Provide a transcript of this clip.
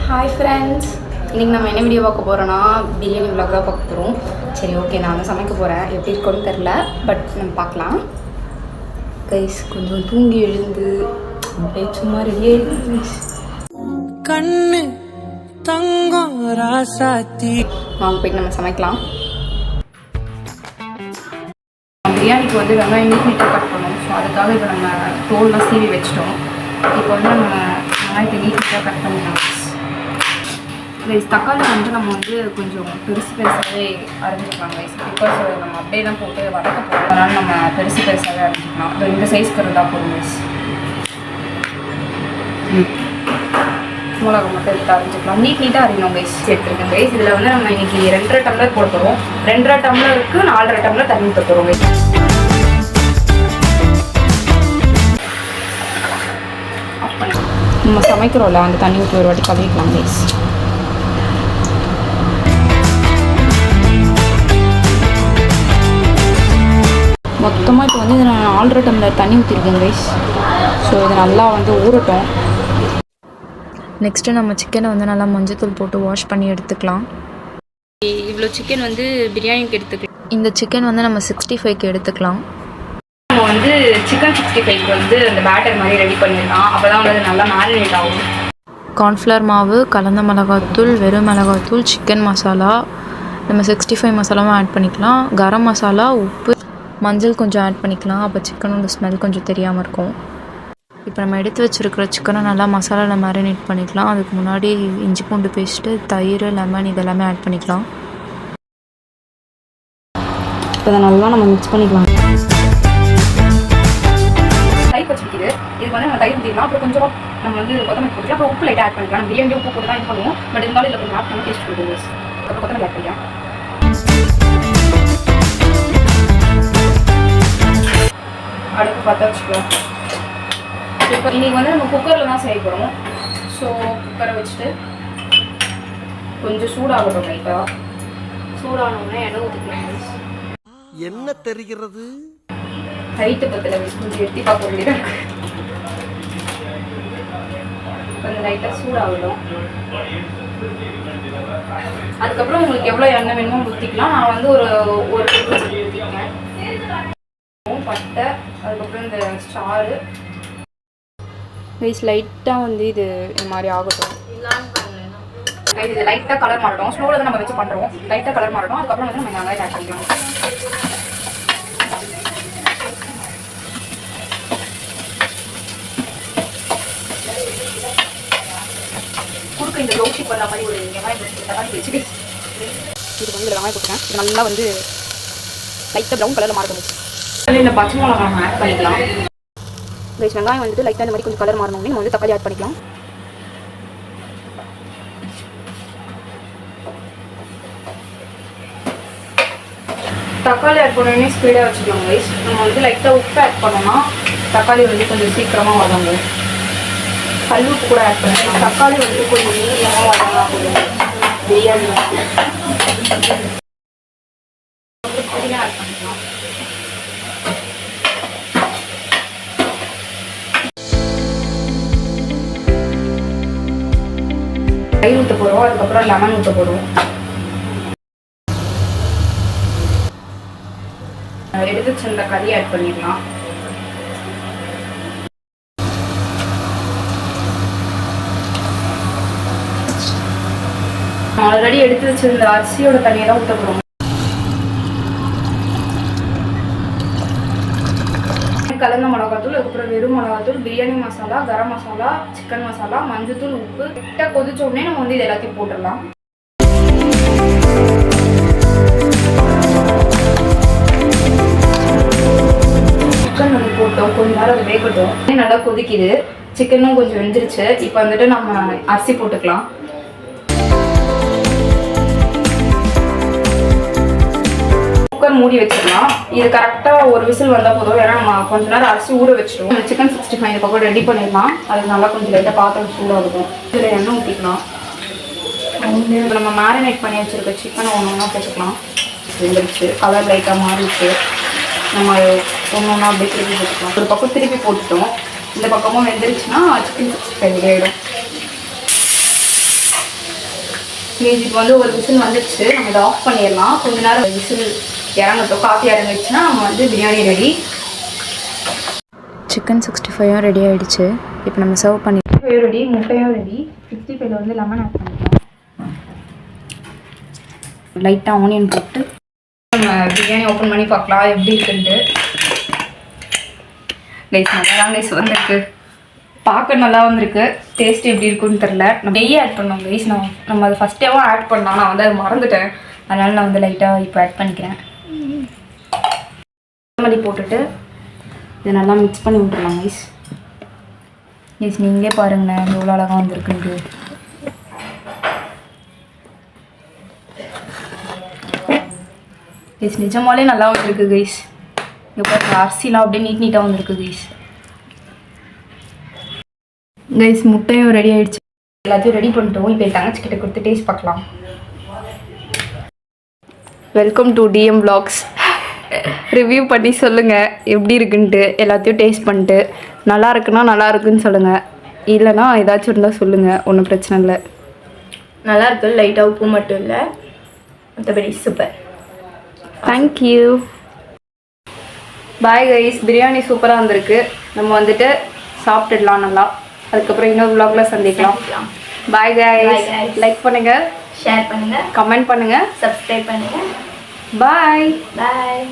Hi friends, இன்றைக்கி நம்ம என்ன வீடியோ பார்க்க போகிறோன்னா பிரியாணி விலாக் தான் பார்க்க போகிறோம். சரி, ஓகே, நான் வந்து சமைக்க போகிறேன். எப்படி இருக்குன்னு தெரில, பட் நம்ம பார்க்கலாம். கைஸ் கொஞ்சம் தூங்கி எழுந்து அப்படியே சும்மா ரெடியாக இருக்கு. கண்ணு தங்கம் ராசாத்தி வாங்க போயிட்டு நம்ம சமைக்கலாம். பிரியாணிக்கு வந்து வெங்காயம் நீட்டாக கட் பண்ணோம். ஸோ அதுக்காக இப்போ நம்ம தோல்லாம் சீவி வச்சிட்டோம். இப்போ வந்து நம்ம வெங்காயத்தை நீட்டாக கட் பண்ணிக்கலாம். ரைஸ் தக்காளி வந்து நம்ம வந்து கொஞ்சம் பெருசாகவே அரைஞ்சிக்கலாம் ரைஸ். பிகாஸ் நம்ம அப்படியே தான் போட்டு வதக்க போகிறோம். அதனால் நம்ம பெருசாகவே அரைஞ்சிக்கலாம். அது இந்த சைஸ்க்கு இருந்தால் போதும் ரைஸ். மிளகா மட்டும் எடுத்து அரைஞ்சிக்கலாம். நீட்டாக அரையணும் ரைஸ். எடுத்துருக்கேன் ரைஸ். இதில் வந்து நம்ம இன்றைக்கி 2.5 டம்ளர் போட போகிறோம். 2.5 டம்ளருக்கு 4.5 டம்ளர் தண்ணி ஊற்ற போகிறோம் ரைஸ். நம்ம சமைக்கிறோம்ல, அந்த தண்ணி ஊற்றி ஒரு வாட்டி கழுவிக்கலாம் ரைஸ். மொத்தமாக இப்போ வந்து நான் 4.5 டம்ளர் தண்ணி ஊற்றிருக்கேன் ரைஸ். ஸோ இது நல்லா வந்து ஊறட்டும். நெக்ஸ்ட்டு நம்ம சிக்கனை வந்து நல்லா மஞ்சத்தூள் போட்டு வாஷ் பண்ணி எடுத்துக்கலாம். இவ்வளோ சிக்கன் வந்து பிரியாணிக்கு எடுத்துக்கலாம். இந்த சிக்கன் வந்து நம்ம 65க்கு எடுத்துக்கலாம். நம்ம வந்து சிக்கன் 65க்கு வந்து அந்த பேட்டர் மாதிரி ரெடி பண்ணிடலாம். அப்போ தான் வந்து நல்லா மேரினேட் ஆகும். கார்ன்ஃப்ளவர் மாவு, கலந்த மிளகாத்தூள், வெறும் மிளகாத்தூள், சிக்கன் மசாலா, நம்ம 65 மசாலாவும் ஆட் பண்ணிக்கலாம். கரம் மசாலா, உப்பு, மஞ்சள் கொஞ்சம் ஆட் பண்ணிக்கலாம். அப்போ சிக்கனோட ஸ்மெல் கொஞ்சம் தெரியாமல் இருக்கும். இப்போ நம்ம எடுத்து வச்சுருக்கிற சிக்கனை நல்லா மசாலாவில் மேரினேட் பண்ணிக்கலாம். அதுக்கு முன்னாடி இஞ்சி பூண்டு பேஸ்ட்டு, தயிர், லெமன் இதெல்லாமே ஆட் பண்ணிக்கலாம். இப்போ அதை நல்லா நம்ம மிக்ஸ் பண்ணிக்கலாம். தயிர் வச்சுருக்குது. இதுக்கு வந்து நம்ம தயிர் ஊற்றிடலாம். அப்புறம் கொஞ்சம் நம்ம வந்து கொத்தமல்லி போட்டுக்கலாம். அப்புறம் உப்பு லைட்டாக ஆட் பண்ணிக்கலாம். நம்ம பிரியாணி உப்பு போட்டு தான் இது பண்ணுவோம். பட் இருந்தாலும் இதில் கொஞ்சம் ஆட் பண்ணி டேஸ்ட் கொடுக்குது. அப்புறம் கொத்தமல்லி ஆட் பண்ணிக்கலாம். அடுப்பு பற்ற வச்சுக்கலாம். இப்போ இன்றைக்கி வந்து நம்ம குக்கரில் தான் செய்ய போகிறோம். ஸோ குக்கரை வச்சுட்டு கொஞ்சம் சூடாகட்டும். லைட்டாக சூடானோடனே எண்ணெய் ஊற்றிக்கலாம். என்ன தெரிகிறது? ஹைட்டு பத்தில் கொஞ்சம் எட்டி பார்க்க வேண்டியதாக இருக்குது. கொஞ்சம் லைட்டாக சூடாகட்டும். அதுக்கப்புறம் உங்களுக்கு எவ்வளோ எண்ணெய் வேணுமோ ஊற்றிக்கலாம். நான் வந்து ஒரு டேபிள் ஸ்பூன் ஊற்றிருக்கேன். பட்டை, அதுக்கப்புறம் இந்த ஸ்டாரு ரைஸ் லைட்டாக வந்து இது மாதிரி ஆகட்டும். இது லைட்டாக கலர் மாறட்டும். ஸ்லோவில் தான் நம்ம வச்சு பண்ணுறோம். லைட்டாக கலர் மாறட்டும். அதுக்கப்புறம் வந்து நம்ம வெங்காயம் ஆட் பண்ணிக்கலாம். குறுக்கு இந்த ரோஷி பண்ண மாதிரி ஒரு வெங்காயம் வச்சுட்டு இது வந்து வெங்காயம் போட்டுறேன். இது நல்லா வந்து லைட்டாக ப்ரௌன் கலரில் மாறட்டும். இந்த பச்சை மிளகா நம்ம ஆட் பண்ணிக்கலாம். ரைஸ் வெங்காயம் வந்துட்டு லைட்டாக இந்த மாதிரி கொஞ்சம் கலர் மாறணும்னு நம்ம வந்து தக்காளி ஆட் பண்ணிக்கலாம். தக்காளி ஆட் பண்ணோடனே ஸ்பீடாக வச்சுக்கலாம் ரைஸ். நம்ம வந்து லைட்டாக உப்பு ஆட் பண்ணோம்னா தக்காளி வந்து கொஞ்சம் சீக்கிரமாக வதங்க. கல் உப்பு கூட ஆட் பண்ணிக்கலாம். தக்காளி வந்து கொஞ்சம் நீளமாக வதங்கினா போதும். பிரியாணி புதினா ஆட் பண்ணிக்கலாம். தயிர் ஊற்ற போகிறோம். அதுக்கப்புறம் லெமன் ஊற்ற போகிறோம். எடுத்து வச்சிருந்த கறி ஆட் பண்ணிடலாம். ஆல்ரெடி எடுத்து வச்சிருந்த அரிசியோட தண்ணியை தான் ஊற்ற போகிறோம். கலந்த மிளகாத்தூள், அதுக்கப்புறம் வெறும் மிளகாத்தூள், பிரியாணி மசாலா, கரம் மசாலா, சிக்கன் மசாலா, மஞ்சத்தூள், உப்பு கிட்ட கொதிச்ச உடனே நம்ம வந்து இது எல்லாத்தையும் போட்டுடலாம். சிக்கன் வந்து போட்டோம். கொஞ்ச நேரம் அது வேகட்டும். நல்லா கொதிக்குது. சிக்கனும் கொஞ்சம் வெந்துருச்சு. இப்போ வந்துட்டு நம்ம அரிசி போட்டுக்கலாம். குக்கர் மூடி வச்சிடலாம். இது கரெக்டாக ஒரு விசில் வந்தால் போதும். ஏன்னா நம்ம கொஞ்ச நேரம் அரிசி ஊற வச்சிடுவோம். சிக்கன் 65 பக்கம் ரெடி பண்ணிடலாம். அது நல்லா கொஞ்சம் லைட்டாக பாத்திரம் சூடாகும். இதில் எண்ணெய் ஊற்றிக்கலாம். இப்போ நம்ம மேரினேட் பண்ணி வச்சுருக்க சிக்கனை ஒன்று ஒன்றா போட்டுக்கலாம். வெந்துருச்சு. கலர் லைட்டாக மாறிடுச்சு. நம்ம ஒன்று ஒன்றா அப்படியே திருப்பி போட்டுக்கலாம். ஒரு பக்கம் திருப்பி போட்டுட்டோம். இந்த பக்கமும் வெந்துருச்சுன்னா சிக்கன் 65 ரெடி ஆகிடும். இப்போ வந்து ஒரு விசில் வந்துடுச்சு. நம்ம இதை ஆஃப் பண்ணிடலாம். கொஞ்ச நேரம் விசில் இறங்கட்டும். காஃபி இறங்கிடுச்சுன்னா நம்ம வந்து பிரியாணி ரெடி. சிக்கன் 65 ரெடி ஆகிடுச்சு. இப்போ நம்ம சர்வ் பண்ணி ரெடி. முட்டையும் ரெடி. 65 வந்து லெமன் ஆட் பண்ணிக்கலாம். லைட்டாக ஆனியன் போட்டு நம்ம பிரியாணி ஓப்பன் பண்ணி பார்க்கலாம் எப்படி இருக்குன்ட்டு. ரைஸ் நல்லா தான் ரைஸ் வந்திருக்கு. பார்க்க நல்லா வந்திருக்கு. டேஸ்ட் எப்படி இருக்குன்னு தெரில. நம்ம நெய் ஆட் பண்ணோம் ரைஸ். நம்ம அது ஃபஸ்ட் டைமும் ஆட் பண்ணோம். நான் வந்து அதை மறந்துட்டேன். அதனால் நான் வந்து லைட்டாக இப்போ ஆட் பண்ணிக்கிறேன். மல்லி போட்டுட்டு இதை நல்லா மிக்ஸ் பண்ணி விட்டுடலாம் ரைஸ். ரைஸ் நீங்களே பாருங்கண்ணே எவ்வளோ அழகாக வந்திருக்குன்ட்டு. ரைஸ் நிஜமாலே நல்லா வந்திருக்கு கைஸ். இங்கே பாருங்க அரிசிலாம் அப்படியே நீட்டாக வந்திருக்கு கைஸ். கைஸ் முட்டையும் ரெடி ஆகிடுச்சு. எல்லாத்தையும் ரெடி பண்ணிட்டோம். இப்போ என் தங்கச்சிக்கிட்ட கொடுத்து டேஸ்ட் பார்க்கலாம். Welcome to DM vlogs. Review பண்ணி சொல்லுங்கள் எப்படி இருக்குன்ட்டு. எல்லாத்தையும் டேஸ்ட் பண்ணிட்டு நல்லா இருக்குன்னா நல்லா இருக்குன்னு சொல்லுங்கள். இல்லைனா ஏதாச்சும் இருந்தால் சொல்லுங்கள். ஒன்றும் பிரச்சனை இல்லை. நல்லா இருக்கு. லைட்டாக உப்பு மட்டும் இல்லை, மற்றபடி super. Thank you. Bye guys. Biryani சூப்பராக வந்திருக்கு. நம்ம வந்துட்டு சாப்பிட்டுடலாம் நல்லா. அதுக்கப்புறம் இன்னொரு vlogல சந்திக்கலாம். Bye guys. லைக் பண்ணுங்கள், ஷேர் பண்ணுங்கள், கமெண்ட் பண்ணுங்கள், சப்ஸ்கிரைப் பண்ணுங்கள். பாய் பாய்.